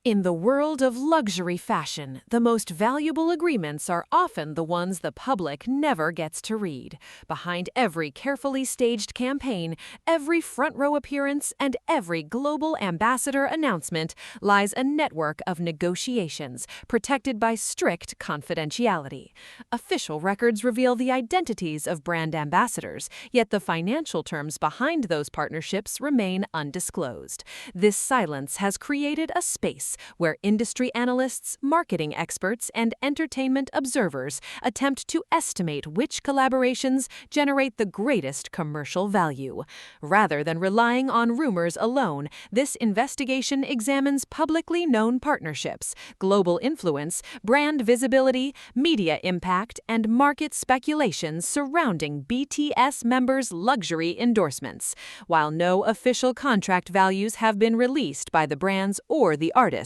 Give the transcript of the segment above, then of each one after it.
In the world of luxury fashion, the most valuable agreements are often the ones the public never gets to read. Behind every carefully staged campaign, every front row appearance, and every global ambassador announcement lies a network of negotiations protected by strict confidentiality. Official records reveal the identities of brand ambassadors, yet the financial terms behind those partnerships remain undisclosed. This silence has created a space where industry analysts, marketing experts, and entertainment observers attempt to estimate which collaborations generate the greatest commercial value. Rather than relying on rumors alone, this investigation examines publicly known partnerships, global influence, brand visibility, media impact, and market speculations surrounding BTS members' luxury endorsements. While no official contract values have been released by the brands or the artists,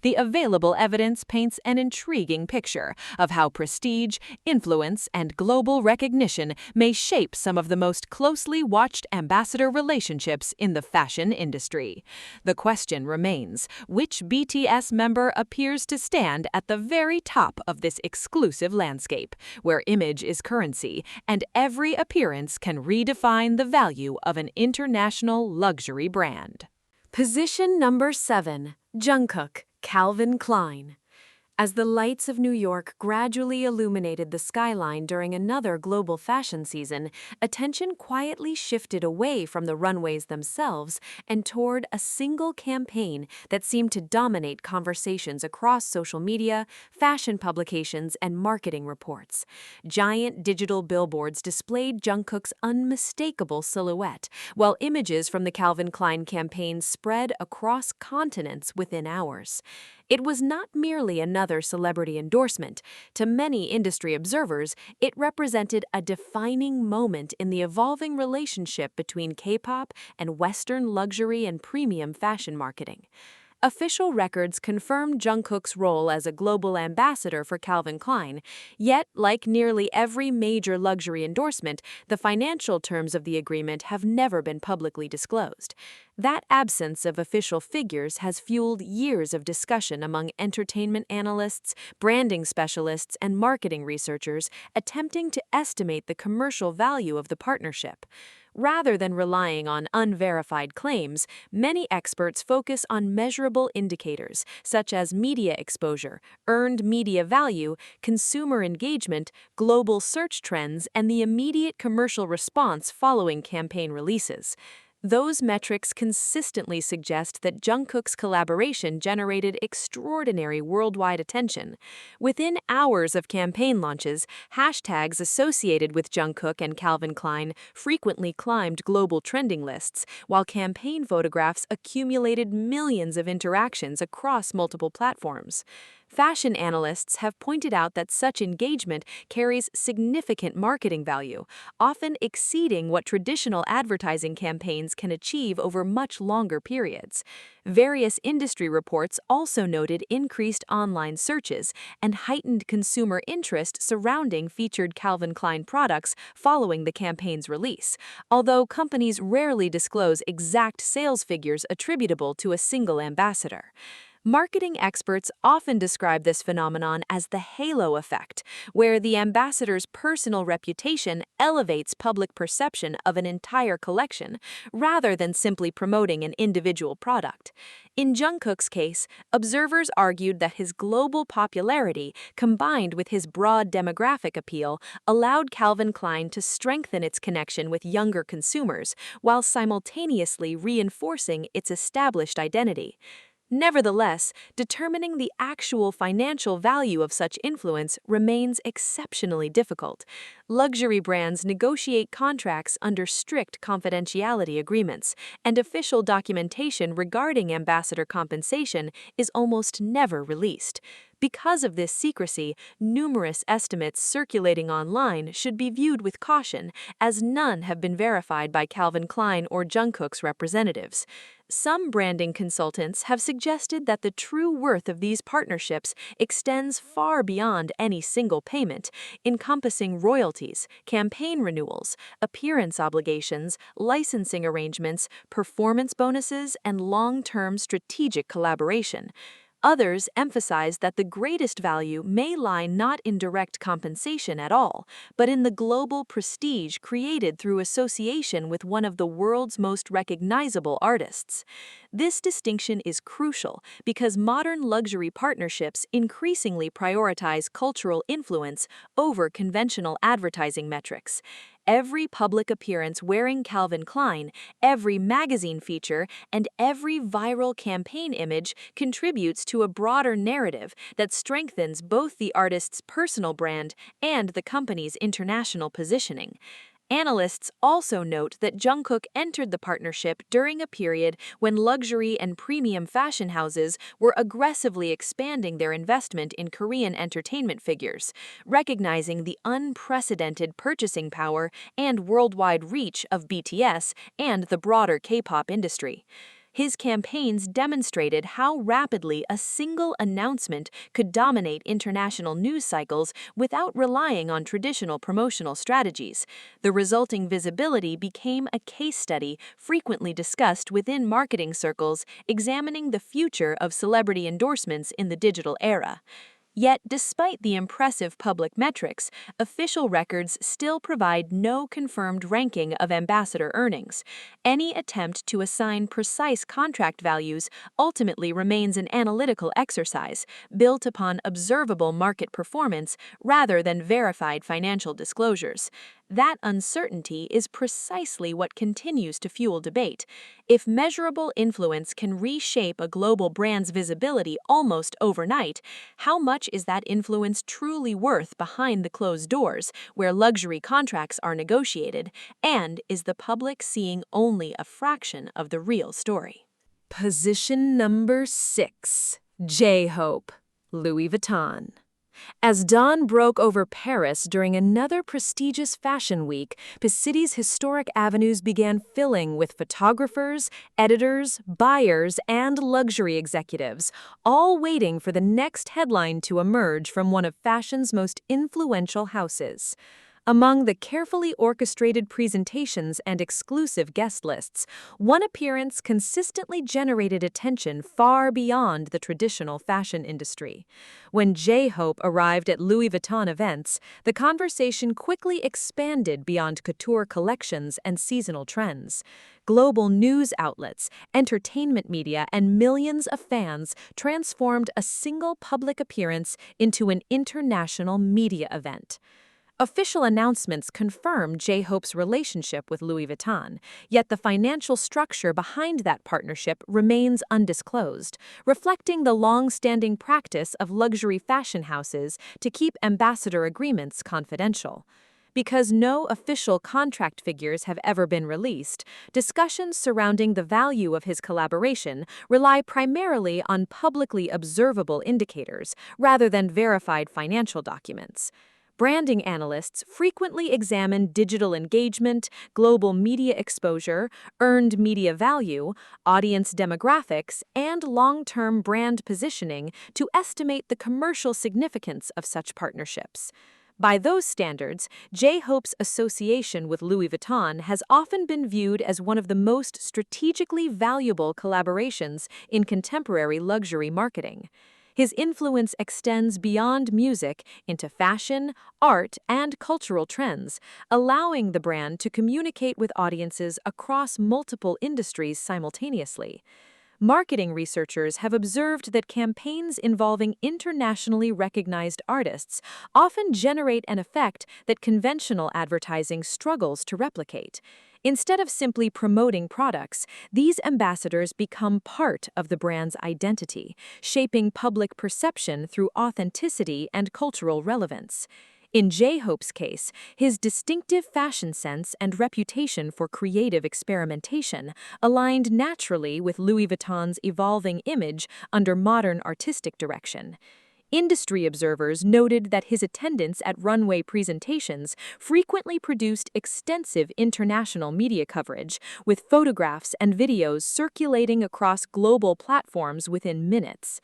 the available evidence paints an intriguing picture of how prestige, influence, and global recognition may shape some of the most closely watched ambassador relationships in the fashion industry. The question remains, which BTS member appears to stand at the very top of this exclusive landscape, where image is currency and every appearance can redefine the value of an international luxury brand? Position number 7. Jungkook, Calvin Klein. As the lights of New York gradually illuminated the skyline during another global fashion season, attention quietly shifted away from the runways themselves and toward a single campaign that seemed to dominate conversations across social media, fashion publications, and marketing reports. Giant digital billboards displayed Jungkook's unmistakable silhouette, while images from the Calvin Klein campaign spread across continents within hours. It was not merely another celebrity endorsement. To many industry observers, it represented a defining moment in the evolving relationship between K-pop and Western luxury and premium fashion marketing. Official records confirm Jungkook's role as a global ambassador for Calvin Klein, yet, like nearly every major luxury endorsement, the financial terms of the agreement have never been publicly disclosed. That absence of official figures has fueled years of discussion among entertainment analysts, branding specialists, and marketing researchers attempting to estimate the commercial value of the partnership. Rather than relying on unverified claims, many experts focus on measurable indicators such as media exposure, earned media value, consumer engagement, global search trends, and the immediate commercial response following campaign releases. Those metrics consistently suggest that Jungkook's collaboration generated extraordinary worldwide attention. Within hours of campaign launches, hashtags associated with Jungkook and Calvin Klein frequently climbed global trending lists, while campaign photographs accumulated millions of interactions across multiple platforms. Fashion analysts have pointed out that such engagement carries significant marketing value, often exceeding what traditional advertising campaigns can achieve over much longer periods. Various industry reports also noted increased online searches and heightened consumer interest surrounding featured Calvin Klein products following the campaign's release, although companies rarely disclose exact sales figures attributable to a single ambassador. Marketing experts often describe this phenomenon as the halo effect, where the ambassador's personal reputation elevates public perception of an entire collection, rather than simply promoting an individual product. In Jungkook's case, observers argued that his global popularity, combined with his broad demographic appeal, allowed Calvin Klein to strengthen its connection with younger consumers, while simultaneously reinforcing its established identity. Nevertheless, determining the actual financial value of such influence remains exceptionally difficult. Luxury brands negotiate contracts under strict confidentiality agreements, and official documentation regarding ambassador compensation is almost never released. Because of this secrecy, numerous estimates circulating online should be viewed with caution, as none have been verified by Calvin Klein or Jungkook's representatives. Some branding consultants have suggested that the true worth of these partnerships extends far beyond any single payment, encompassing royalties, campaign renewals, appearance obligations, licensing arrangements, performance bonuses, and long-term strategic collaboration. Others emphasize that the greatest value may lie not in direct compensation at all, but in the global prestige created through association with one of the world's most recognizable artists. This distinction is crucial because modern luxury partnerships increasingly prioritize cultural influence over conventional advertising metrics. Every public appearance wearing Calvin Klein, every magazine feature, and every viral campaign image contributes to a broader narrative that strengthens both the artist's personal brand and the company's international positioning. Analysts also note that Jungkook entered the partnership during a period when luxury and premium fashion houses were aggressively expanding their investment in Korean entertainment figures, recognizing the unprecedented purchasing power and worldwide reach of BTS and the broader K-pop industry. His campaigns demonstrated how rapidly a single announcement could dominate international news cycles without relying on traditional promotional strategies. The resulting visibility became a case study frequently discussed within marketing circles examining the future of celebrity endorsements in the digital era. Yet, despite the impressive public metrics, official records still provide no confirmed ranking of ambassador earnings. Any attempt to assign precise contract values ultimately remains an analytical exercise built upon observable market performance rather than verified financial disclosures. That uncertainty is precisely what continues to fuel debate. If measurable influence can reshape a global brand's visibility almost overnight, how much is that influence truly worth behind the closed doors, where luxury contracts are negotiated, and is the public seeing only a fraction of the real story? Position number 6. J-Hope, Louis Vuitton. As dawn broke over Paris during another prestigious fashion week, the city's historic avenues began filling with photographers, editors, buyers, and luxury executives, all waiting for the next headline to emerge from one of fashion's most influential houses. Among the carefully orchestrated presentations and exclusive guest lists, one appearance consistently generated attention far beyond the traditional fashion industry. When J-Hope arrived at Louis Vuitton events, the conversation quickly expanded beyond couture collections and seasonal trends. Global news outlets, entertainment media, and millions of fans transformed a single public appearance into an international media event. Official announcements confirm J-Hope's relationship with Louis Vuitton, yet the financial structure behind that partnership remains undisclosed, reflecting the long-standing practice of luxury fashion houses to keep ambassador agreements confidential. Because no official contract figures have ever been released, discussions surrounding the value of his collaboration rely primarily on publicly observable indicators rather than verified financial documents. Branding analysts frequently examine digital engagement, global media exposure, earned media value, audience demographics, and long-term brand positioning to estimate the commercial significance of such partnerships. By those standards, J-Hope's association with Louis Vuitton has often been viewed as one of the most strategically valuable collaborations in contemporary luxury marketing. His influence extends beyond music into fashion, art, and cultural trends, allowing the brand to communicate with audiences across multiple industries simultaneously. Marketing researchers have observed that campaigns involving internationally recognized artists often generate an effect that conventional advertising struggles to replicate. Instead of simply promoting products, these ambassadors become part of the brand's identity, shaping public perception through authenticity and cultural relevance. In J-Hope's case, his distinctive fashion sense and reputation for creative experimentation aligned naturally with Louis Vuitton's evolving image under modern artistic direction. Industry observers noted that his attendance at runway presentations frequently produced extensive international media coverage, with photographs and videos circulating across global platforms within minutes.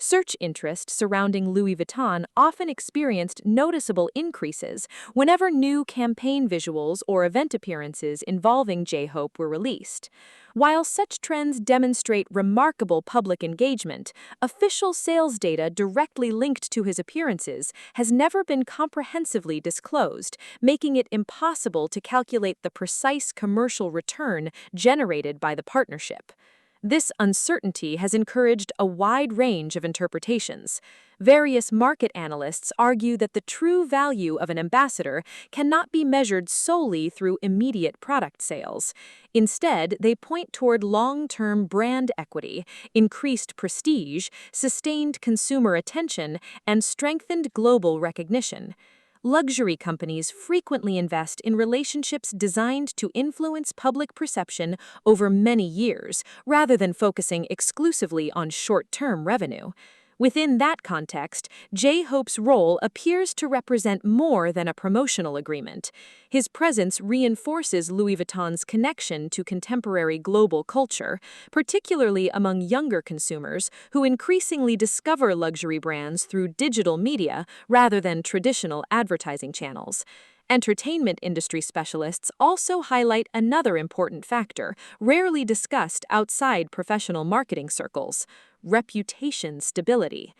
Search interest surrounding Louis Vuitton often experienced noticeable increases whenever new campaign visuals or event appearances involving J-Hope were released. While such trends demonstrate remarkable public engagement, official sales data directly linked to his appearances has never been comprehensively disclosed, making it impossible to calculate the precise commercial return generated by the partnership. This uncertainty has encouraged a wide range of interpretations. Various market analysts argue that the true value of an ambassador cannot be measured solely through immediate product sales. Instead, they point toward long-term brand equity, increased prestige, sustained consumer attention, and strengthened global recognition. Luxury companies frequently invest in relationships designed to influence public perception over many years, rather than focusing exclusively on short-term revenue. Within that context, J-Hope's role appears to represent more than a promotional agreement. His presence reinforces Louis Vuitton's connection to contemporary global culture, particularly among younger consumers who increasingly discover luxury brands through digital media rather than traditional advertising channels. Entertainment industry specialists also highlight another important factor, rarely discussed outside professional marketing circles: reputation stability.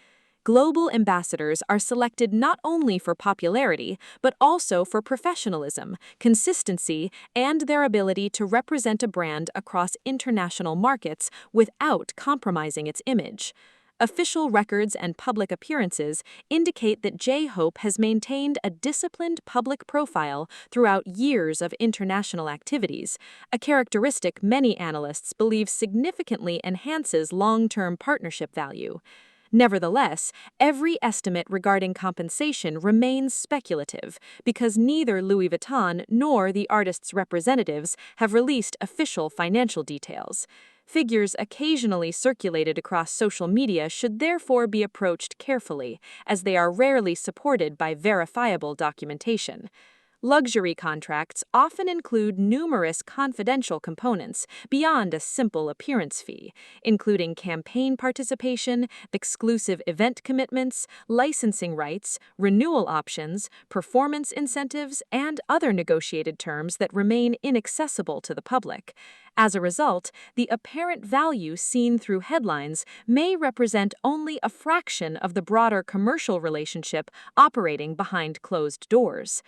Global ambassadors are selected not only for popularity, but also for professionalism, consistency, and their ability to represent a brand across international markets without compromising its image. Official records and public appearances indicate that J-Hope has maintained a disciplined public profile throughout years of international activities, a characteristic many analysts believe significantly enhances long-term partnership value. Nevertheless, every estimate regarding compensation remains speculative because neither Louis Vuitton nor the artist's representatives have released official financial details. Figures occasionally circulated across social media should therefore be approached carefully, as they are rarely supported by verifiable documentation. Luxury contracts often include numerous confidential components beyond a simple appearance fee, including campaign participation, exclusive event commitments, licensing rights, renewal options, performance incentives, and other negotiated terms that remain inaccessible to the public. As a result, the apparent value seen through headlines may represent only a fraction of the broader commercial relationship operating behind closed doors.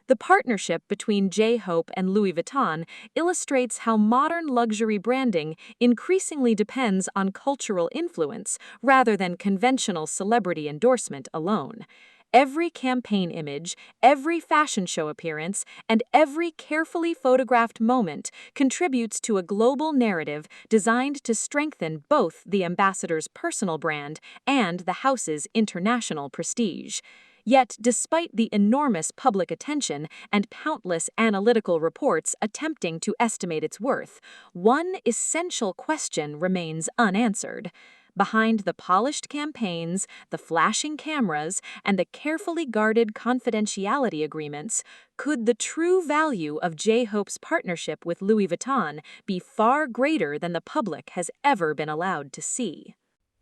The partnership between J-Hope and Louis Vuitton illustrates how modern luxury branding increasingly depends on cultural influence rather than conventional celebrity endorsement alone. Every campaign image, every fashion show appearance, and every carefully photographed moment contributes to a global narrative designed to strengthen both the ambassador's personal brand and the house's international prestige. Yet, despite the enormous public attention and countless analytical reports attempting to estimate its worth, one essential question remains unanswered. Behind the polished campaigns, the flashing cameras, and the carefully guarded confidentiality agreements, could the true value of J-Hope's partnership with Louis Vuitton be far greater than the public has ever been allowed to see?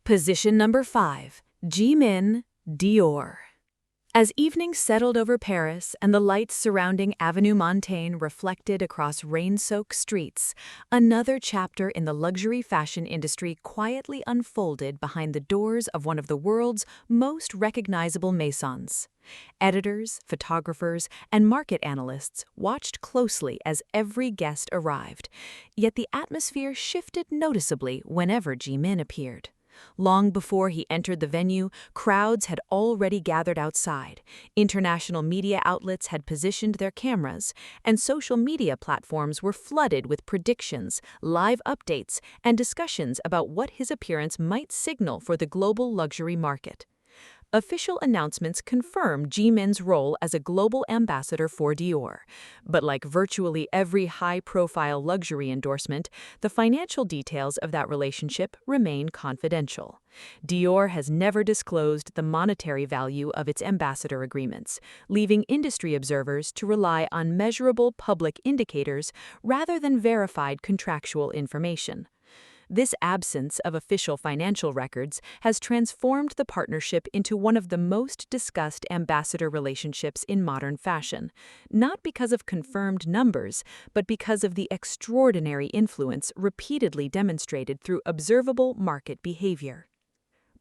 Position number 5. Jimin, Dior. As evening settled over Paris and the lights surrounding Avenue Montaigne reflected across rain-soaked streets, another chapter in the luxury fashion industry quietly unfolded behind the doors of one of the world's most recognizable maisons. Editors, photographers, and market analysts watched closely as every guest arrived, yet the atmosphere shifted noticeably whenever Jimin appeared. Long before he entered the venue, crowds had already gathered outside, international media outlets had positioned their cameras, and social media platforms were flooded with predictions, live updates, and discussions about what his appearance might signal for the global luxury market. Official announcements confirm Jimin's role as a global ambassador for Dior. But like virtually every high-profile luxury endorsement, the financial details of that relationship remain confidential. Dior has never disclosed the monetary value of its ambassador agreements, leaving industry observers to rely on measurable public indicators rather than verified contractual information. This absence of official financial records has transformed the partnership into one of the most discussed ambassador relationships in modern fashion, not because of confirmed numbers, but because of the extraordinary influence repeatedly demonstrated through observable market behavior.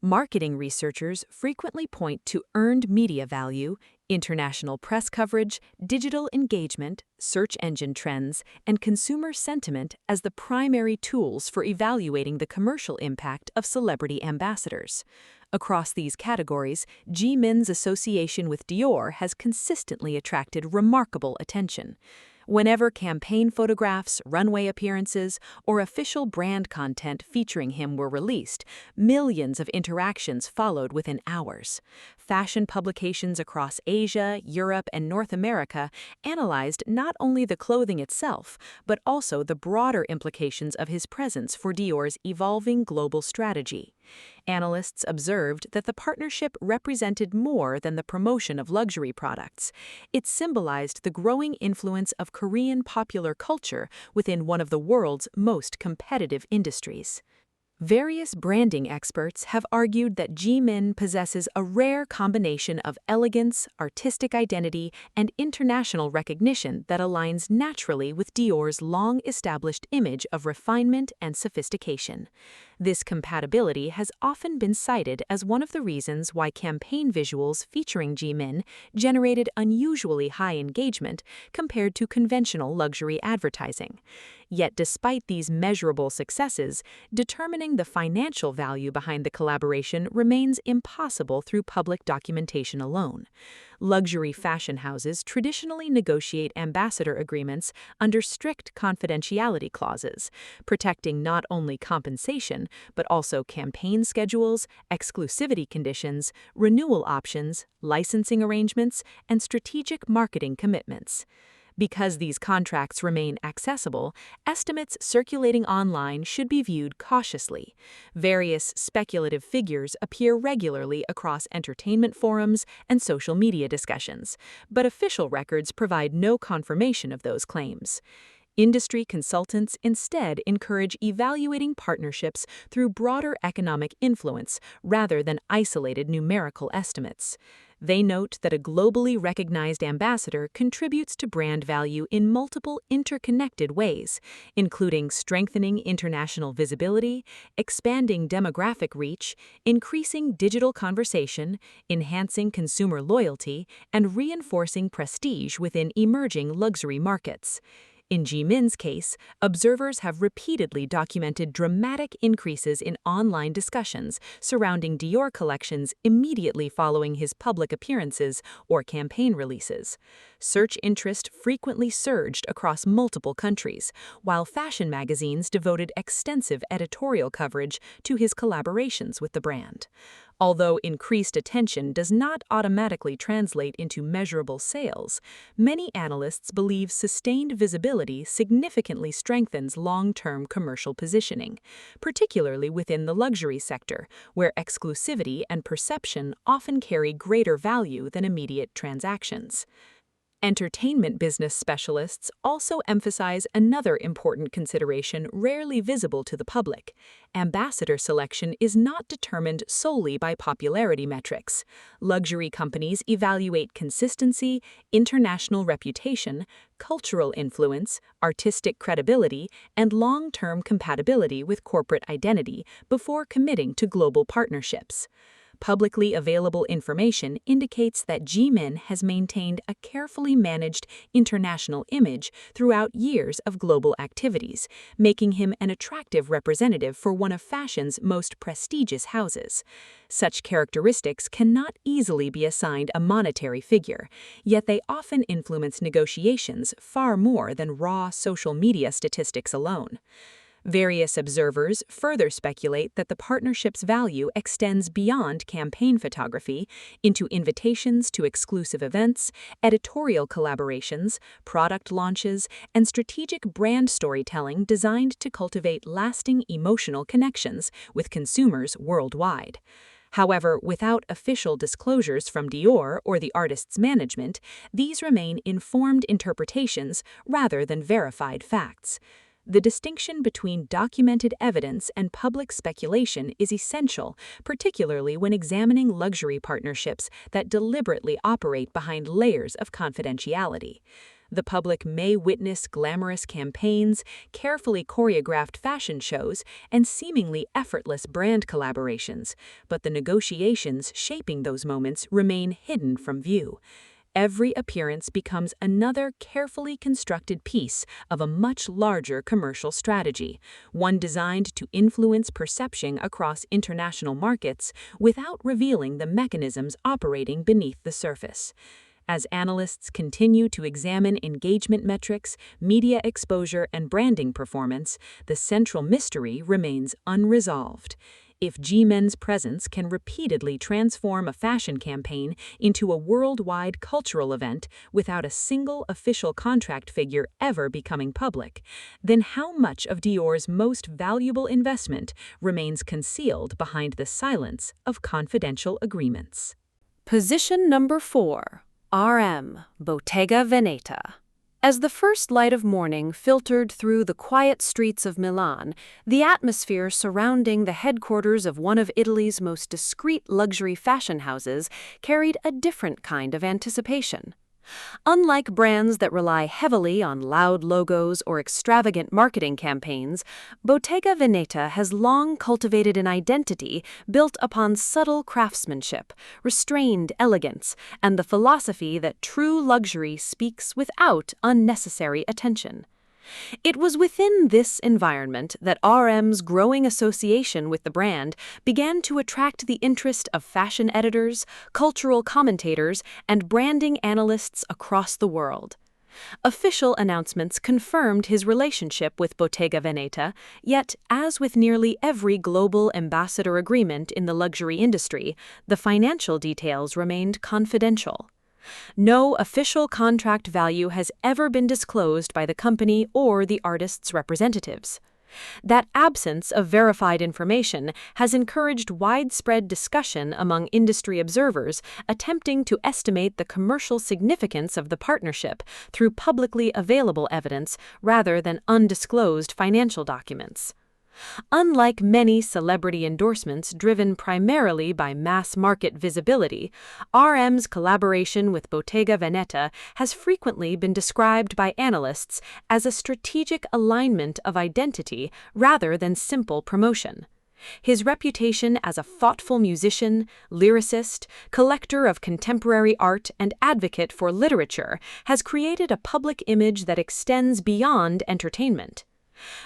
Marketing researchers frequently point to earned media value, international press coverage, digital engagement, search engine trends, and consumer sentiment as the primary tools for evaluating the commercial impact of celebrity ambassadors. Across these categories, Jimin's association with Dior has consistently attracted remarkable attention. Whenever campaign photographs, runway appearances, or official brand content featuring him were released, millions of interactions followed within hours. Fashion publications across Asia, Europe, and North America analyzed not only the clothing itself, but also the broader implications of his presence for Dior's evolving global strategy. Analysts observed that the partnership represented more than the promotion of luxury products. It symbolized the growing influence of Korean popular culture within one of the world's most competitive industries. Various branding experts have argued that Jimin possesses a rare combination of elegance, artistic identity, and international recognition that aligns naturally with Dior's long-established image of refinement and sophistication. This compatibility has often been cited as one of the reasons why campaign visuals featuring Jimin generated unusually high engagement compared to conventional luxury advertising. Yet despite these measurable successes, determining the financial value behind the collaboration remains impossible through public documentation alone. Luxury fashion houses traditionally negotiate ambassador agreements under strict confidentiality clauses, protecting not only compensation but also campaign schedules, exclusivity conditions, renewal options, licensing arrangements, and strategic marketing commitments. Because these contracts remain accessible, estimates circulating online should be viewed cautiously. Various speculative figures appear regularly across entertainment forums and social media discussions, but official records provide no confirmation of those claims. Industry consultants instead encourage evaluating partnerships through broader economic influence rather than isolated numerical estimates. They note that a globally recognized ambassador contributes to brand value in multiple interconnected ways, including strengthening international visibility, expanding demographic reach, increasing digital conversation, enhancing consumer loyalty, and reinforcing prestige within emerging luxury markets. In Jimin's case, observers have repeatedly documented dramatic increases in online discussions surrounding Dior collections immediately following his public appearances or campaign releases. Search interest frequently surged across multiple countries, while fashion magazines devoted extensive editorial coverage to his collaborations with the brand. Although increased attention does not automatically translate into measurable sales, many analysts believe sustained visibility significantly strengthens long-term commercial positioning, particularly within the luxury sector, where exclusivity and perception often carry greater value than immediate transactions. Entertainment business specialists also emphasize another important consideration rarely visible to the public. Ambassador selection is not determined solely by popularity metrics. Luxury companies evaluate consistency, international reputation, cultural influence, artistic credibility, and long-term compatibility with corporate identity before committing to global partnerships. Publicly available information indicates that Jimin has maintained a carefully managed international image throughout years of global activities, making him an attractive representative for one of fashion's most prestigious houses. Such characteristics cannot easily be assigned a monetary figure, yet they often influence negotiations far more than raw social media statistics alone. Various observers further speculate that the partnership's value extends beyond campaign photography into invitations to exclusive events, editorial collaborations, product launches, and strategic brand storytelling designed to cultivate lasting emotional connections with consumers worldwide. However, without official disclosures from Dior or the artist's management, these remain informed interpretations rather than verified facts. The distinction between documented evidence and public speculation is essential, particularly when examining luxury partnerships that deliberately operate behind layers of confidentiality. The public may witness glamorous campaigns, carefully choreographed fashion shows, and seemingly effortless brand collaborations, but the negotiations shaping those moments remain hidden from view. Every appearance becomes another carefully constructed piece of a much larger commercial strategy, one designed to influence perception across international markets without revealing the mechanisms operating beneath the surface. As analysts continue to examine engagement metrics, media exposure, and branding performance, the central mystery remains unresolved. If Jimin's presence can repeatedly transform a fashion campaign into a worldwide cultural event without a single official contract figure ever becoming public, then how much of Dior's most valuable investment remains concealed behind the silence of confidential agreements? Position number 4. RM, Bottega Veneta. As the first light of morning filtered through the quiet streets of Milan, the atmosphere surrounding the headquarters of one of Italy's most discreet luxury fashion houses carried a different kind of anticipation. Unlike brands that rely heavily on loud logos or extravagant marketing campaigns, Bottega Veneta has long cultivated an identity built upon subtle craftsmanship, restrained elegance, and the philosophy that true luxury speaks without unnecessary attention. It was within this environment that RM's growing association with the brand began to attract the interest of fashion editors, cultural commentators, and branding analysts across the world. Official announcements confirmed his relationship with Bottega Veneta, yet, as with nearly every global ambassador agreement in the luxury industry, the financial details remained confidential. No official contract value has ever been disclosed by the company or the artist's representatives. That absence of verified information has encouraged widespread discussion among industry observers attempting to estimate the commercial significance of the partnership through publicly available evidence rather than undisclosed financial documents. Unlike many celebrity endorsements driven primarily by mass-market visibility, RM's collaboration with Bottega Veneta has frequently been described by analysts as a strategic alignment of identity rather than simple promotion. His reputation as a thoughtful musician, lyricist, collector of contemporary art, and advocate for literature has created a public image that extends beyond entertainment.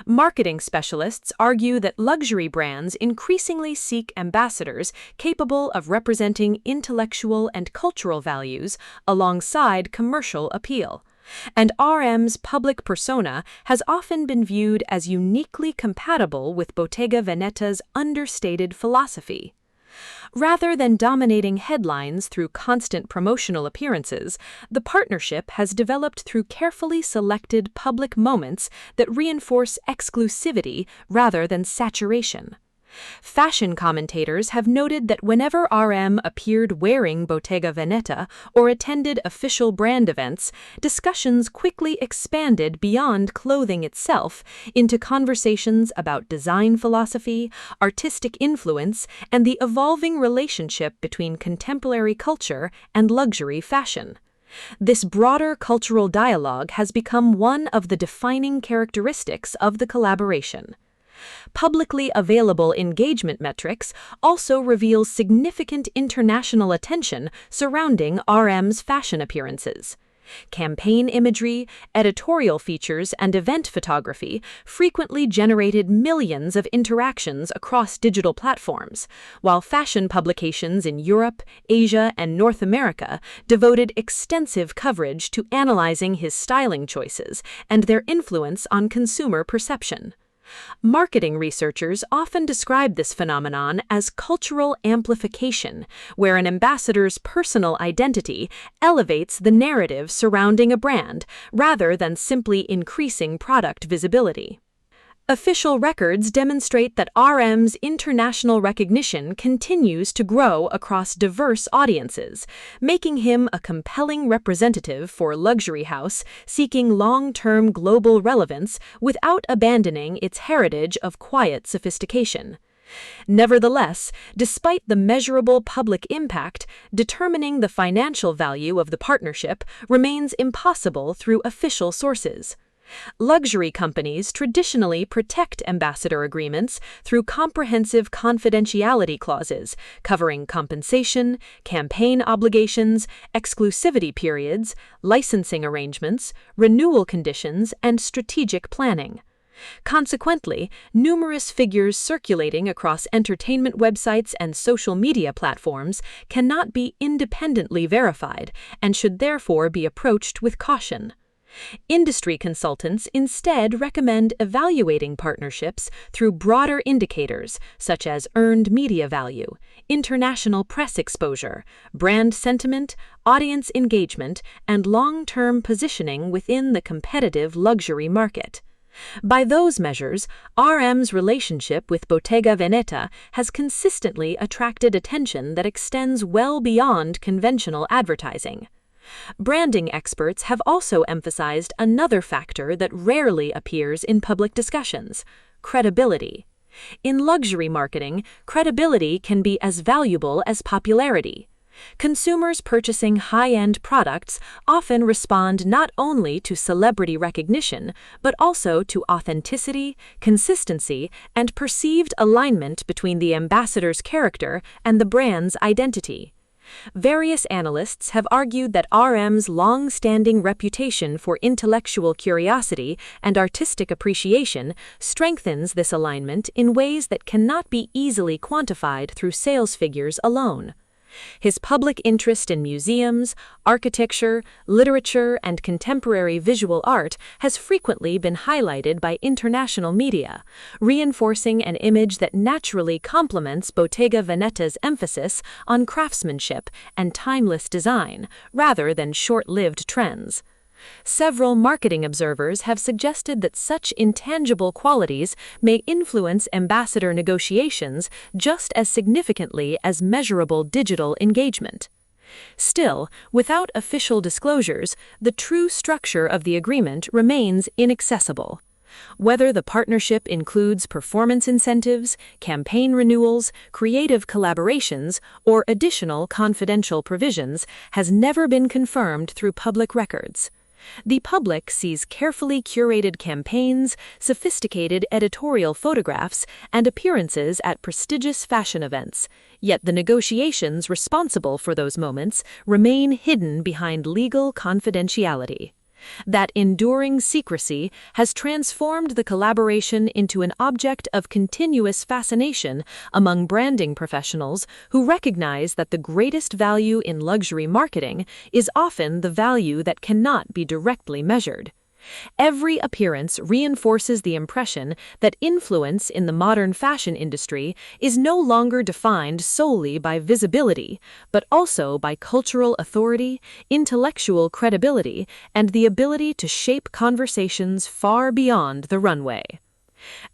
Marketing specialists argue that luxury brands increasingly seek ambassadors capable of representing intellectual and cultural values alongside commercial appeal. And RM's public persona has often been viewed as uniquely compatible with Bottega Veneta's understated philosophy. Rather than dominating headlines through constant promotional appearances, the partnership has developed through carefully selected public moments that reinforce exclusivity rather than saturation. Fashion commentators have noted that whenever RM appeared wearing Bottega Veneta or attended official brand events, discussions quickly expanded beyond clothing itself into conversations about design philosophy, artistic influence, and the evolving relationship between contemporary culture and luxury fashion. This broader cultural dialogue has become one of the defining characteristics of the collaboration. Publicly available engagement metrics also reveal significant international attention surrounding RM's fashion appearances. Campaign imagery, editorial features, and event photography frequently generated millions of interactions across digital platforms, while fashion publications in Europe, Asia, and North America devoted extensive coverage to analyzing his styling choices and their influence on consumer perception. Marketing researchers often describe this phenomenon as cultural amplification, where an ambassador's personal identity elevates the narrative surrounding a brand rather than simply increasing product visibility. Official records demonstrate that RM's international recognition continues to grow across diverse audiences, making him a compelling representative for a luxury house seeking long-term global relevance without abandoning its heritage of quiet sophistication. Nevertheless, despite the measurable public impact, determining the financial value of the partnership remains impossible through official sources. Luxury companies traditionally protect ambassador agreements through comprehensive confidentiality clauses covering compensation, campaign obligations, exclusivity periods, licensing arrangements, renewal conditions, and strategic planning. Consequently, numerous figures circulating across entertainment websites and social media platforms cannot be independently verified and should therefore be approached with caution. Industry consultants instead recommend evaluating partnerships through broader indicators such as earned media value, international press exposure, brand sentiment, audience engagement, and long-term positioning within the competitive luxury market. By those measures, RM's relationship with Bottega Veneta has consistently attracted attention that extends well beyond conventional advertising. Branding experts have also emphasized another factor that rarely appears in public discussions: credibility. In luxury marketing, credibility can be as valuable as popularity. Consumers purchasing high-end products often respond not only to celebrity recognition, but also to authenticity, consistency, and perceived alignment between the ambassador's character and the brand's identity. Various analysts have argued that RM's long-standing reputation for intellectual curiosity and artistic appreciation strengthens this alignment in ways that cannot be easily quantified through sales figures alone. His public interest in museums, architecture, literature, and contemporary visual art has frequently been highlighted by international media, reinforcing an image that naturally complements Bottega Veneta's emphasis on craftsmanship and timeless design, rather than short-lived trends. Several marketing observers have suggested that such intangible qualities may influence ambassador negotiations just as significantly as measurable digital engagement. Still, without official disclosures, the true structure of the agreement remains inaccessible. Whether the partnership includes performance incentives, campaign renewals, creative collaborations, or additional confidential provisions has never been confirmed through public records. The public sees carefully curated campaigns, sophisticated editorial photographs, and appearances at prestigious fashion events, yet the negotiations responsible for those moments remain hidden behind legal confidentiality. That enduring secrecy has transformed the collaboration into an object of continuous fascination among branding professionals who recognize that the greatest value in luxury marketing is often the value that cannot be directly measured. Every appearance reinforces the impression that influence in the modern fashion industry is no longer defined solely by visibility, but also by cultural authority, intellectual credibility, and the ability to shape conversations far beyond the runway.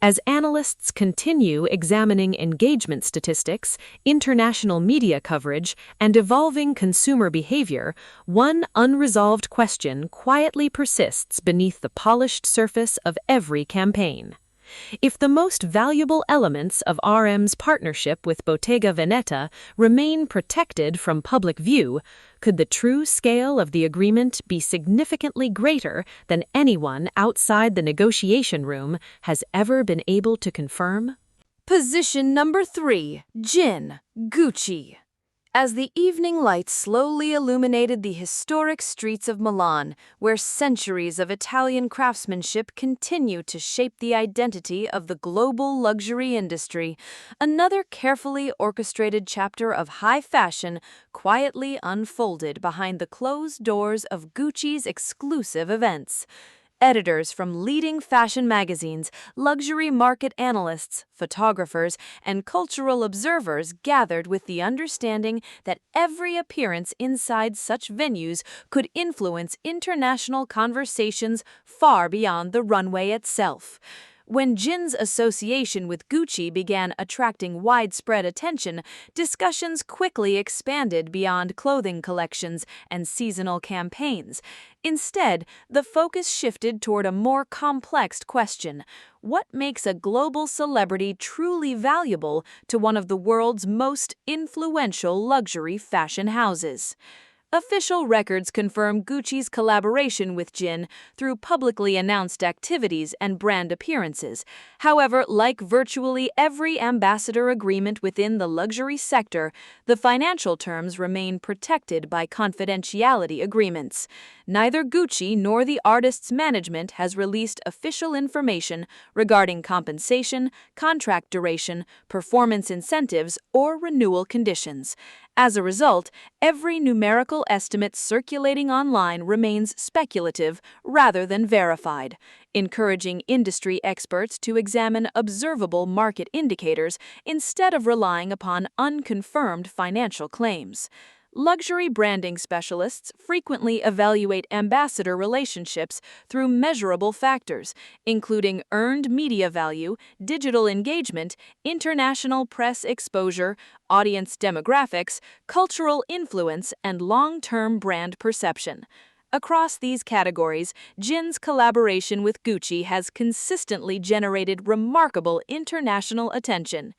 As analysts continue examining engagement statistics, international media coverage, and evolving consumer behavior, one unresolved question quietly persists beneath the polished surface of every campaign. If the most valuable elements of RM's partnership with Bottega Veneta remain protected from public view, could the true scale of the agreement be significantly greater than anyone outside the negotiation room has ever been able to confirm? Position number 3. Jin, Gucci. As the evening light slowly illuminated the historic streets of Milan, where centuries of Italian craftsmanship continue to shape the identity of the global luxury industry, another carefully orchestrated chapter of high fashion quietly unfolded behind the closed doors of Gucci's exclusive events. Editors from leading fashion magazines, luxury market analysts, photographers, and cultural observers gathered with the understanding that every appearance inside such venues could influence international conversations far beyond the runway itself. When Jin's association with Gucci began attracting widespread attention, discussions quickly expanded beyond clothing collections and seasonal campaigns. Instead, the focus shifted toward a more complex question: what makes a global celebrity truly valuable to one of the world's most influential luxury fashion houses? Official records confirm Gucci's collaboration with Jin through publicly announced activities and brand appearances. However, like virtually every ambassador agreement within the luxury sector, the financial terms remain protected by confidentiality agreements. Neither Gucci nor the artist's management has released official information regarding compensation, contract duration, performance incentives, or renewal conditions. As a result, every numerical estimate circulating online remains speculative rather than verified, encouraging industry experts to examine observable market indicators instead of relying upon unconfirmed financial claims. Luxury branding specialists frequently evaluate ambassador relationships through measurable factors, including earned media value, digital engagement, international press exposure, audience demographics, cultural influence, and long-term brand perception. Across these categories, Jin's collaboration with Gucci has consistently generated remarkable international attention.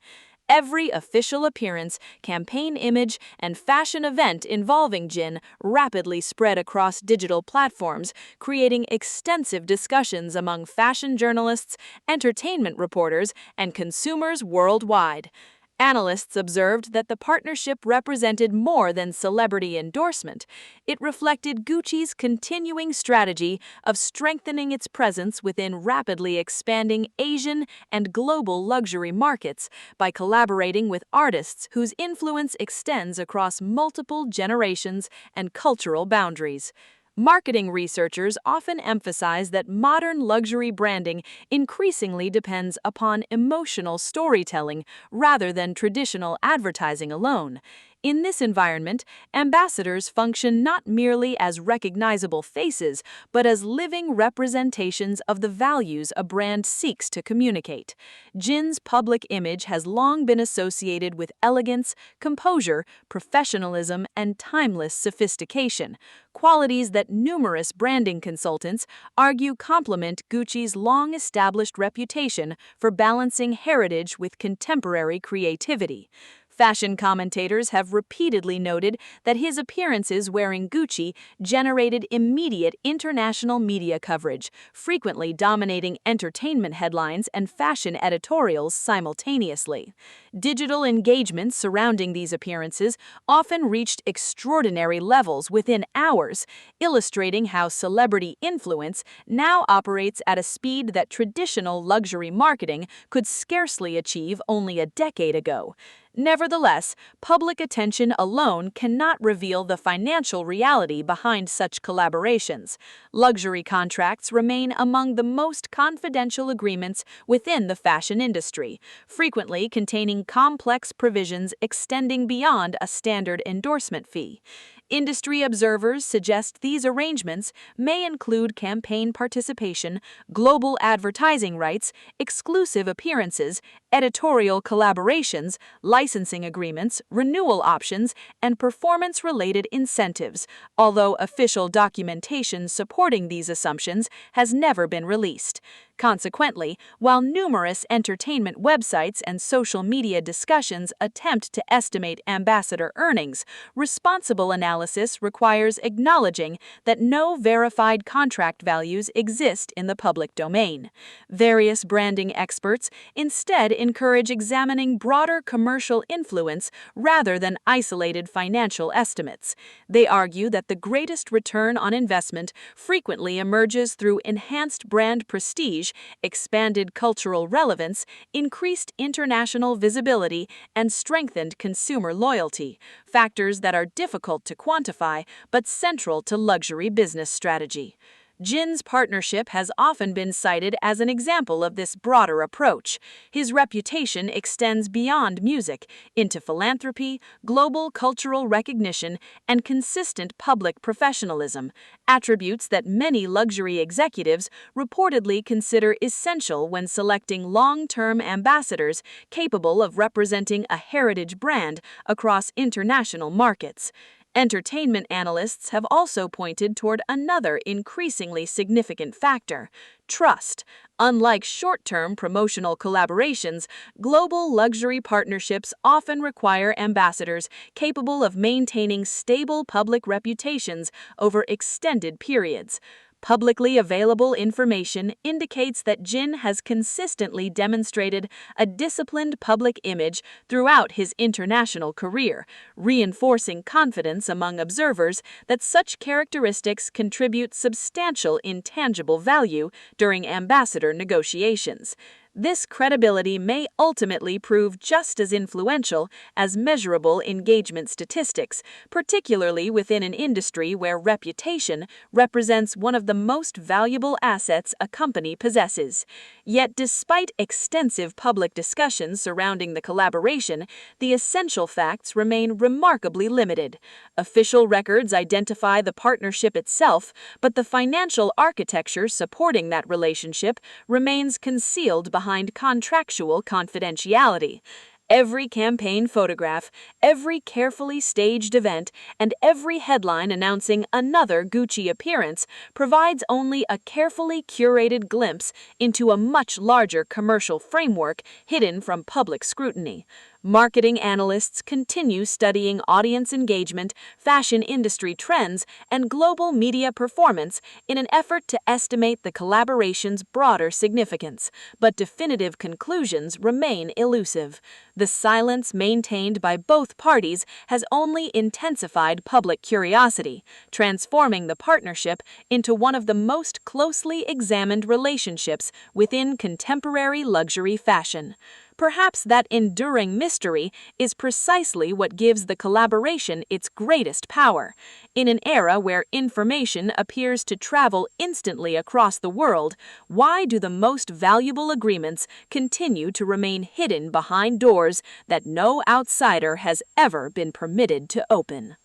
Every official appearance, campaign image, and fashion event involving Jin rapidly spread across digital platforms, creating extensive discussions among fashion journalists, entertainment reporters, and consumers worldwide. Analysts observed that the partnership represented more than celebrity endorsement. It reflected Gucci's continuing strategy of strengthening its presence within rapidly expanding Asian and global luxury markets by collaborating with artists whose influence extends across multiple generations and cultural boundaries. Marketing researchers often emphasize that modern luxury branding increasingly depends upon emotional storytelling rather than traditional advertising alone. In this environment, ambassadors function not merely as recognizable faces, but as living representations of the values a brand seeks to communicate. Jin's public image has long been associated with elegance, composure, professionalism, and timeless sophistication, qualities that numerous branding consultants argue complement Gucci's long-established reputation for balancing heritage with contemporary creativity. Fashion commentators have repeatedly noted that his appearances wearing Gucci generated immediate international media coverage, frequently dominating entertainment headlines and fashion editorials simultaneously. Digital engagement surrounding these appearances often reached extraordinary levels within hours, illustrating how celebrity influence now operates at a speed that traditional luxury marketing could scarcely achieve only a decade ago. Nevertheless, public attention alone cannot reveal the financial reality behind such collaborations. Luxury contracts remain among the most confidential agreements within the fashion industry, frequently containing complex provisions extending beyond a standard endorsement fee. Industry observers suggest these arrangements may include campaign participation, global advertising rights, exclusive appearances, editorial collaborations, licensing agreements, renewal options, and performance-related incentives, although official documentation supporting these assumptions has never been released. Consequently, while numerous entertainment websites and social media discussions attempt to estimate ambassador earnings, responsible analysis requires acknowledging that no verified contract values exist in the public domain. Various branding experts instead encourage examining broader commercial influence rather than isolated financial estimates. They argue that the greatest return on investment frequently emerges through enhanced brand prestige, expanded cultural relevance, increased international visibility, and strengthened consumer loyalty, factors that are difficult to quantify but central to luxury business strategy. Jin's partnership has often been cited as an example of this broader approach. His reputation extends beyond music into philanthropy, global cultural recognition, and consistent public professionalism, attributes that many luxury executives reportedly consider essential when selecting long-term ambassadors capable of representing a heritage brand across international markets. Entertainment analysts have also pointed toward another increasingly significant factor: trust. Unlike short-term promotional collaborations, global luxury partnerships often require ambassadors capable of maintaining stable public reputations over extended periods. Publicly available information indicates that Jin has consistently demonstrated a disciplined public image throughout his international career, reinforcing confidence among observers that such characteristics contribute substantial intangible value during ambassador negotiations. This credibility may ultimately prove just as influential as measurable engagement statistics, particularly within an industry where reputation represents one of the most valuable assets a company possesses. Yet, despite extensive public discussions surrounding the collaboration, the essential facts remain remarkably limited. Official records identify the partnership itself, but the financial architecture supporting that relationship remains concealed behind contractual confidentiality. Every campaign photograph, every carefully staged event, and every headline announcing another Gucci appearance provides only a carefully curated glimpse into a much larger commercial framework hidden from public scrutiny. Marketing analysts continue studying audience engagement, fashion industry trends, and global media performance in an effort to estimate the collaboration's broader significance, but definitive conclusions remain elusive. The silence maintained by both parties has only intensified public curiosity, transforming the partnership into one of the most closely examined relationships within contemporary luxury fashion. Perhaps that enduring mystery is precisely what gives the collaboration its greatest power. In an era where information appears to travel instantly across the world, why do the most valuable agreements continue to remain hidden behind doors that no outsider has ever been permitted to open?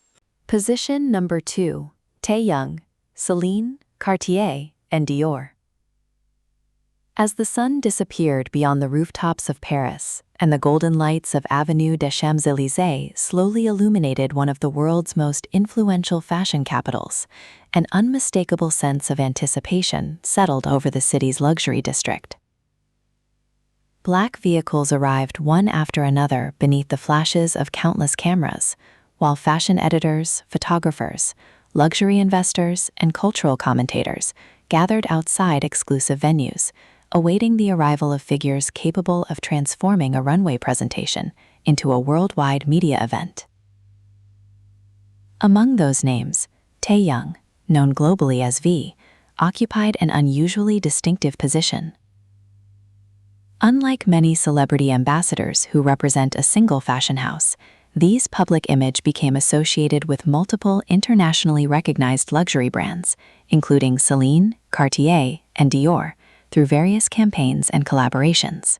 Position number 2. Taehyung, Celine, Cartier, and Dior. As the sun disappeared beyond the rooftops of Paris, and the golden lights of Avenue des Champs-Élysées slowly illuminated one of the world's most influential fashion capitals, an unmistakable sense of anticipation settled over the city's luxury district. Black vehicles arrived one after another beneath the flashes of countless cameras, while fashion editors, photographers, luxury investors, and cultural commentators gathered outside exclusive venues, awaiting the arrival of figures capable of transforming a runway presentation into a worldwide media event. Among those names, Taehyung, known globally as V, occupied an unusually distinctive position. Unlike many celebrity ambassadors who represent a single fashion house, V's public image became associated with multiple internationally recognized luxury brands, including Celine, Cartier, and Dior, through various campaigns and collaborations.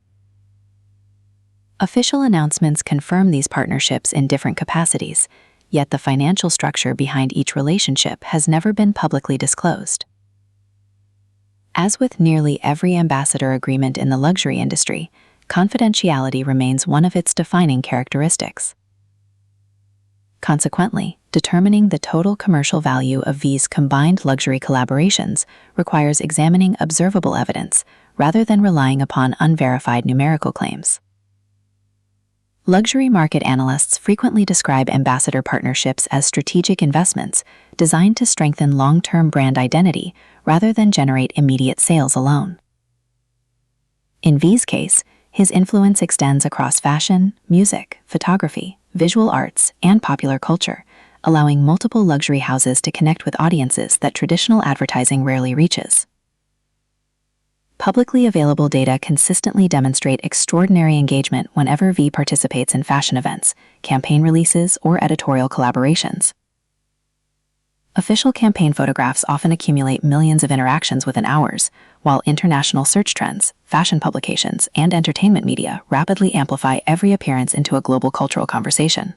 Official announcements confirm these partnerships in different capacities, yet the financial structure behind each relationship has never been publicly disclosed. As with nearly every ambassador agreement in the luxury industry, confidentiality remains one of its defining characteristics. Consequently, determining the total commercial value of V's combined luxury collaborations requires examining observable evidence rather than relying upon unverified numerical claims. Luxury market analysts frequently describe ambassador partnerships as strategic investments designed to strengthen long-term brand identity rather than generate immediate sales alone. In V's case, his influence extends across fashion, music, photography, visual arts, and popular culture, allowing multiple luxury houses to connect with audiences that traditional advertising rarely reaches. Publicly available data consistently demonstrate extraordinary engagement whenever V participates in fashion events, campaign releases, or editorial collaborations. Official campaign photographs often accumulate millions of interactions within hours, while international search trends, fashion publications, and entertainment media rapidly amplify every appearance into a global cultural conversation.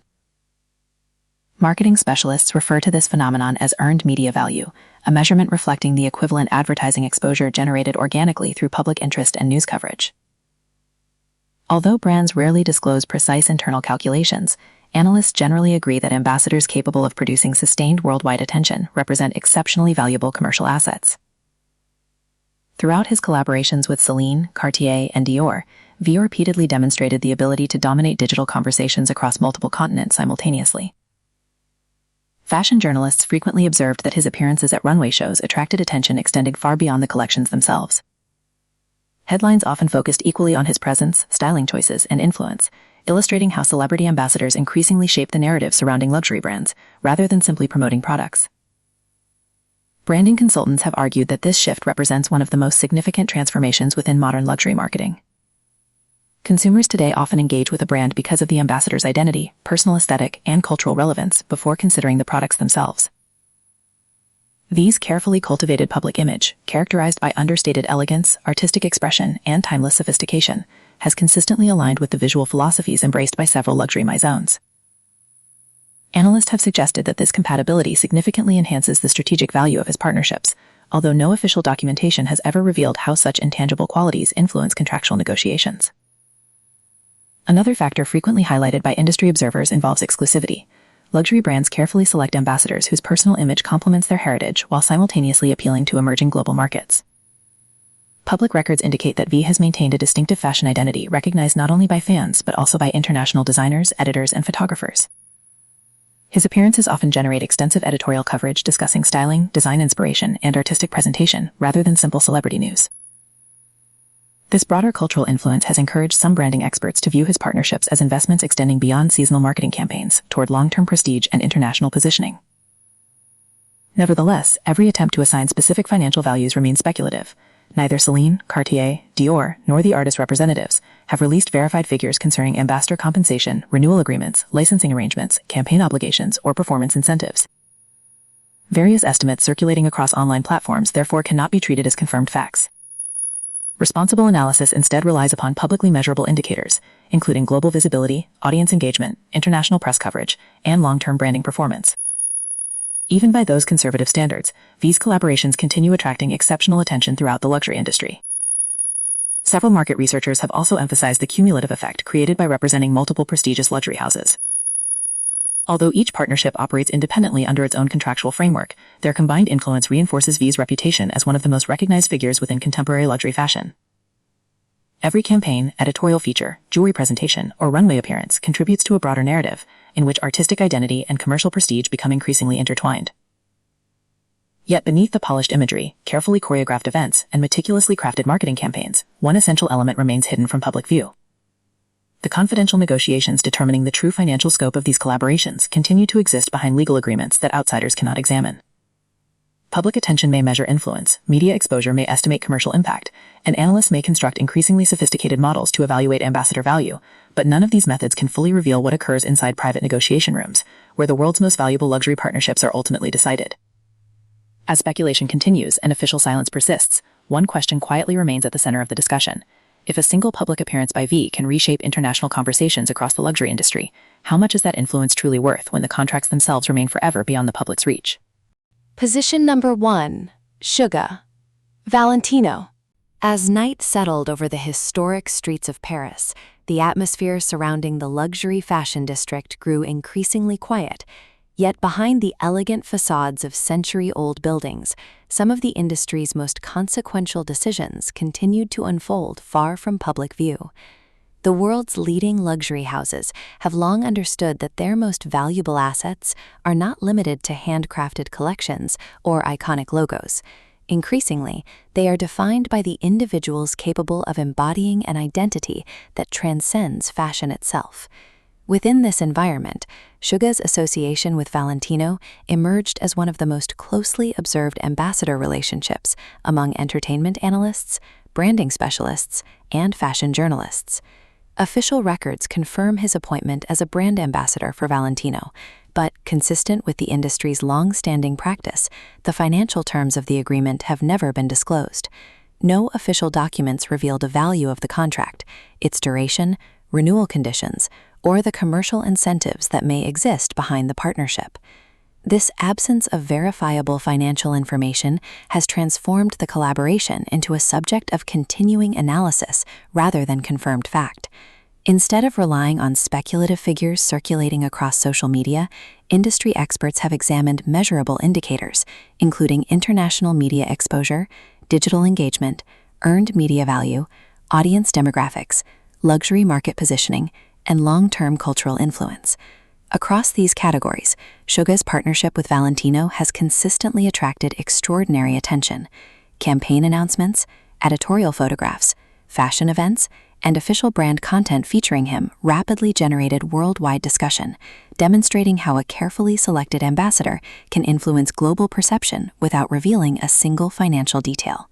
Marketing specialists refer to this phenomenon as earned media value, a measurement reflecting the equivalent advertising exposure generated organically through public interest and news coverage. Although brands rarely disclose precise internal calculations, analysts generally agree that ambassadors capable of producing sustained worldwide attention represent exceptionally valuable commercial assets. Throughout his collaborations with Celine, Cartier, and Dior, V repeatedly demonstrated the ability to dominate digital conversations across multiple continents simultaneously. Fashion journalists frequently observed that his appearances at runway shows attracted attention extending far beyond the collections themselves. Headlines often focused equally on his presence, styling choices, and influence, illustrating how celebrity ambassadors increasingly shape the narrative surrounding luxury brands, rather than simply promoting products. Branding consultants have argued that this shift represents one of the most significant transformations within modern luxury marketing. Consumers today often engage with a brand because of the ambassador's identity, personal aesthetic, and cultural relevance before considering the products themselves. V's carefully cultivated public image, characterized by understated elegance, artistic expression, and timeless sophistication, has consistently aligned with the visual philosophies embraced by several luxury maisons. Analysts have suggested that this compatibility significantly enhances the strategic value of his partnerships, although no official documentation has ever revealed how such intangible qualities influence contractual negotiations. Another factor frequently highlighted by industry observers involves exclusivity. Luxury brands carefully select ambassadors whose personal image complements their heritage while simultaneously appealing to emerging global markets. Public records indicate that V has maintained a distinctive fashion identity recognized not only by fans but also by international designers, editors, and photographers. His appearances often generate extensive editorial coverage discussing styling, design inspiration, and artistic presentation rather than simple celebrity news. This broader cultural influence has encouraged some branding experts to view his partnerships as investments extending beyond seasonal marketing campaigns toward long-term prestige and international positioning. Nevertheless, every attempt to assign specific financial values remains speculative. Neither Celine, Cartier, Dior, nor the artist representatives have released verified figures concerning ambassador compensation, renewal agreements, licensing arrangements, campaign obligations, or performance incentives. Various estimates circulating across online platforms therefore cannot be treated as confirmed facts. Responsible analysis instead relies upon publicly measurable indicators, including global visibility, audience engagement, international press coverage, and long-term branding performance. Even by those conservative standards, V's collaborations continue attracting exceptional attention throughout the luxury industry. Several market researchers have also emphasized the cumulative effect created by representing multiple prestigious luxury houses. Although each partnership operates independently under its own contractual framework, their combined influence reinforces V's reputation as one of the most recognized figures within contemporary luxury fashion. Every campaign, editorial feature, jewelry presentation, or runway appearance contributes to a broader narrative, in which artistic identity and commercial prestige become increasingly intertwined. Yet beneath the polished imagery, carefully choreographed events, and meticulously crafted marketing campaigns, one essential element remains hidden from public view. The confidential negotiations determining the true financial scope of these collaborations continue to exist behind legal agreements that outsiders cannot examine. Public attention may measure influence, media exposure may estimate commercial impact, and analysts may construct increasingly sophisticated models to evaluate ambassador value, but none of these methods can fully reveal what occurs inside private negotiation rooms, where the world's most valuable luxury partnerships are ultimately decided. As speculation continues and official silence persists, one question quietly remains at the center of the discussion. If a single public appearance by V can reshape international conversations across the luxury industry, how much is that influence truly worth when the contracts themselves remain forever beyond the public's reach? Position number 1. Suga. Valentino. As night settled over the historic streets of Paris, the atmosphere surrounding the luxury fashion district grew increasingly quiet. Yet behind the elegant facades of century-old buildings, some of the industry's most consequential decisions continued to unfold far from public view. The world's leading luxury houses have long understood that their most valuable assets are not limited to handcrafted collections or iconic logos. Increasingly, they are defined by the individuals capable of embodying an identity that transcends fashion itself. Within this environment, Suga's association with Valentino emerged as one of the most closely observed ambassador relationships among entertainment analysts, branding specialists, and fashion journalists. Official records confirm his appointment as a brand ambassador for Valentino, But, consistent with the industry's long-standing practice, the financial terms of the agreement have never been disclosed. No official documents reveal the value of the contract, its duration, renewal conditions, or the commercial incentives that may exist behind the partnership. This absence of verifiable financial information has transformed the collaboration into a subject of continuing analysis rather than confirmed fact. Instead of relying on speculative figures circulating across social media, industry experts have examined measurable indicators, including international media exposure, digital engagement, earned media value, audience demographics, luxury market positioning, and long-term cultural influence. Across these categories, Suga's partnership with Valentino has consistently attracted extraordinary attention. Campaign announcements, editorial photographs, fashion events, and official brand content featuring him rapidly generated worldwide discussion, demonstrating how a carefully selected ambassador can influence global perception without revealing a single financial detail.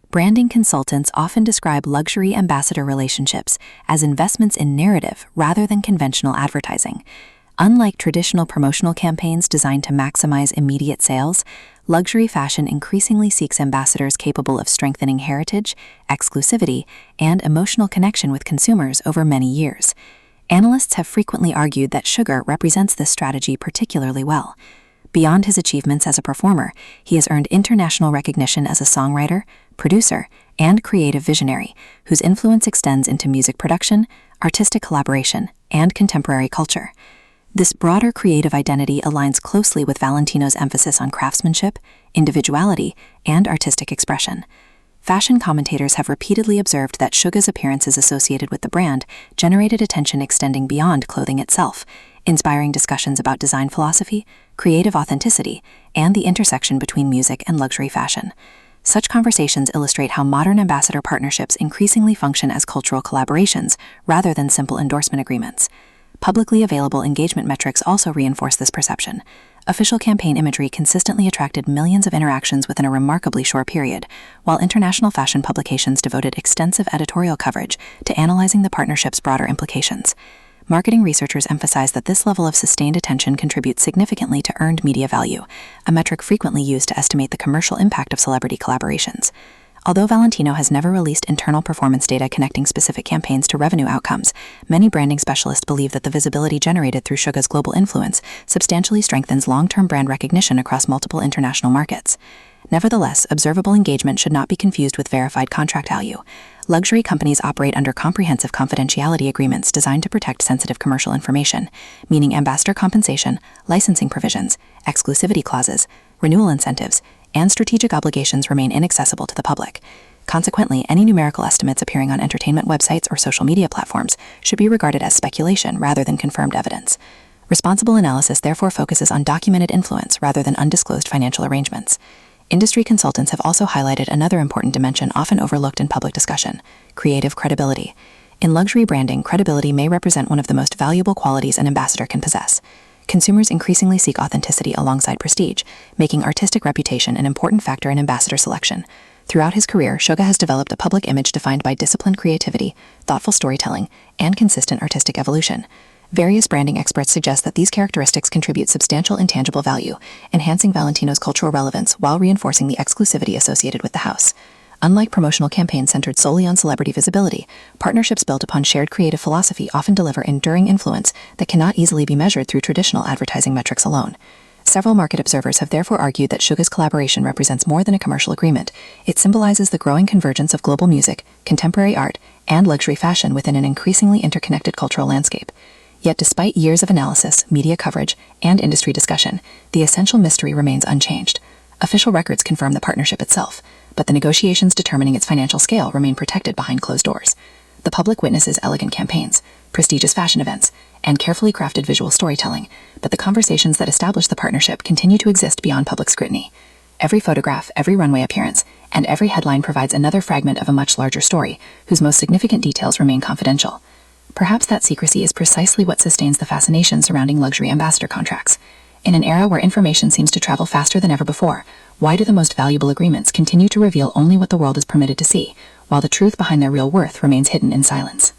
Branding consultants often describe luxury ambassador relationships as investments in narrative rather than conventional advertising. Unlike traditional promotional campaigns designed to maximize immediate sales, luxury fashion increasingly seeks ambassadors capable of strengthening heritage, exclusivity, and emotional connection with consumers over many years. Analysts have frequently argued that Suga represents this strategy particularly well. Beyond his achievements as a performer, he has earned international recognition as a songwriter, producer, and creative visionary, whose influence extends into music production, artistic collaboration, and contemporary culture. This broader creative identity aligns closely with Valentino's emphasis on craftsmanship, individuality, and artistic expression. Fashion commentators have repeatedly observed that Suga's appearances associated with the brand generated attention extending beyond clothing itself, inspiring discussions about design philosophy, creative authenticity, and the intersection between music and luxury fashion. Such conversations illustrate how modern ambassador partnerships increasingly function as cultural collaborations rather than simple endorsement agreements. Publicly available engagement metrics also reinforce this perception. Official campaign imagery consistently attracted millions of interactions within a remarkably short period, while international fashion publications devoted extensive editorial coverage to analyzing the partnership's broader implications. Marketing researchers emphasize that this level of sustained attention contributes significantly to earned media value, a metric frequently used to estimate the commercial impact of celebrity collaborations. Although Valentino has never released internal performance data connecting specific campaigns to revenue outcomes, many branding specialists believe that the visibility generated through Suga's global influence substantially strengthens long-term brand recognition across multiple international markets. Nevertheless, observable engagement should not be confused with verified contract value. Luxury companies operate under comprehensive confidentiality agreements designed to protect sensitive commercial information, meaning ambassador compensation, licensing provisions, exclusivity clauses, renewal incentives, and strategic obligations remain inaccessible to the public. Consequently, any numerical estimates appearing on entertainment websites or social media platforms should be regarded as speculation rather than confirmed evidence. Responsible analysis therefore focuses on documented influence rather than undisclosed financial arrangements. Industry consultants have also highlighted another important dimension often overlooked in public discussion: creative credibility. In luxury branding, credibility may represent one of the most valuable qualities an ambassador can possess. Consumers increasingly seek authenticity alongside prestige, making artistic reputation an important factor in ambassador selection. Throughout his career, Suga has developed a public image defined by disciplined creativity, thoughtful storytelling, and consistent artistic evolution. Various branding experts suggest that these characteristics contribute substantial intangible value, enhancing Valentino's cultural relevance while reinforcing the exclusivity associated with the house. Unlike promotional campaigns centered solely on celebrity visibility, partnerships built upon shared creative philosophy often deliver enduring influence that cannot easily be measured through traditional advertising metrics alone. Several market observers have therefore argued that Suga's collaboration represents more than a commercial agreement. It symbolizes the growing convergence of global music, contemporary art, and luxury fashion within an increasingly interconnected cultural landscape. Yet despite years of analysis, media coverage, and industry discussion, the essential mystery remains unchanged. Official records confirm the partnership itself, but the negotiations determining its financial scale remain protected behind closed doors. The public witnesses elegant campaigns, prestigious fashion events, and carefully crafted visual storytelling, but the conversations that establish the partnership continue to exist beyond public scrutiny. Every photograph, every runway appearance, and every headline provides another fragment of a much larger story, whose most significant details remain confidential. Perhaps that secrecy is precisely what sustains the fascination surrounding luxury ambassador contracts. In an era where information seems to travel faster than ever before, why do the most valuable agreements continue to reveal only what the world is permitted to see, while the truth behind their real worth remains hidden in silence?